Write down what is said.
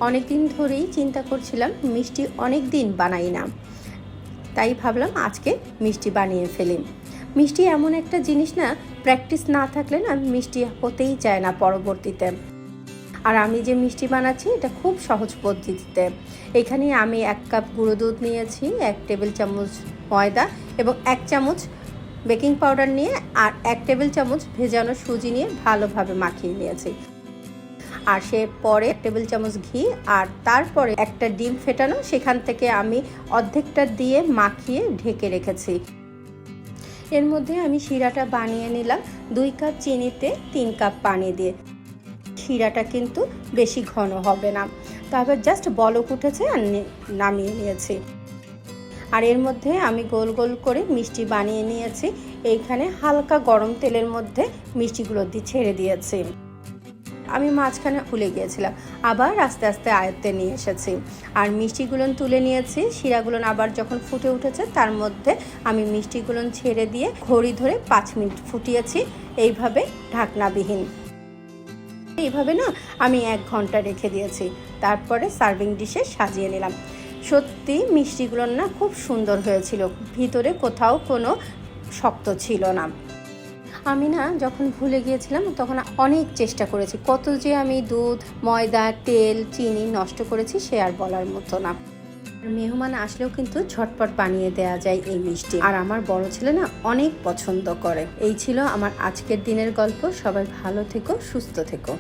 অনেক দিন ধরেই চিন্তা করছিলাম মিষ্টি অনেক দিন বানাই না, তাই ভাবলাম আজকে মিষ্টি বানিয়ে ফেলি। মিষ্টি এমন একটা জিনিস না, প্র্যাকটিস না থাকলে না মিষ্টি হতেই চায় না পরবর্তীতে। আর আমি যে মিষ্টি বানাচ্ছি এটা খুব সহজ পদ্ধতিতে। এখানে আমি 1 কাপ গুঁড়ো দুধ নিয়েছি, 1 টেবিল চামচ ময়দা এবং 1 চামচ বেকিং পাউডার নিয়ে আর 1 টেবিল চামচ ভেজানো সুজি নিয়ে ভালোভাবে মাখিয়ে নিয়েছি। আর পরে 1 টেবিল চামচ ঘি আর তারপরে একটা ডিম ফেটানো, সেখান থেকে আমি অর্ধেকটা দিয়ে মাখিয়ে ঢেকে রেখেছি। এর মধ্যে আমি শিরাটা বানিয়ে নিলাম 2 কাপ চিনিতে 3 কাপ পানি দিয়ে। শিরাটা কিন্তু বেশি ঘন হবে না। তারপর জাস্ট বলক উঠেছে আর নামিয়ে নিয়েছি। আর এর মধ্যে আমি গোল গোল করে মিষ্টি বানিয়ে নিয়েছি। এইখানে হালকা গরম তেলের মধ্যে মিষ্টিগুলো দিয়ে ছেড়ে দিয়েছি। আমি মাঝখানে ভুলে গিয়েছিলাম, আবার আস্তে আস্তে আয়ত্তে নিয়ে এসেছি। আর মিষ্টিগুলো তুলে নিয়েছি। শিরাগুলো আবার যখন ফুটে উঠেছে তার মধ্যে আমি মিষ্টিগুলো ছেড়ে দিয়ে ঘড়ি ধরে 5 মিনিট ফুটিয়েছি, এইভাবে ঢাকনাবিহীন। এইভাবে না আমি 1 ঘন্টা রেখে দিয়েছি। তারপরে সার্ভিং ডিশে সাজিয়ে নিলাম। সত্যি মিষ্টিগুলো না খুব সুন্দর হয়েছিল, ভিতরে কোথাও কোনো শক্ত ছিল না। আমি না যখন ভুলে গিয়েছিলাম তখন অনেক চেষ্টা করেছি, কত যে আমি দুধ, ময়দা, তেল, চিনি নষ্ট করেছি সে আর বলার মতো না। মেহমান আসলেও কিন্তু ঝটপট বানিয়ে দেওয়া যায় এই মিষ্টি। আর আমার বড় ছেলে না অনেক পছন্দ করে। এই ছিল আমার আজকের দিনের গল্প। সবাই ভালো থেকো, সুস্থ থেকো।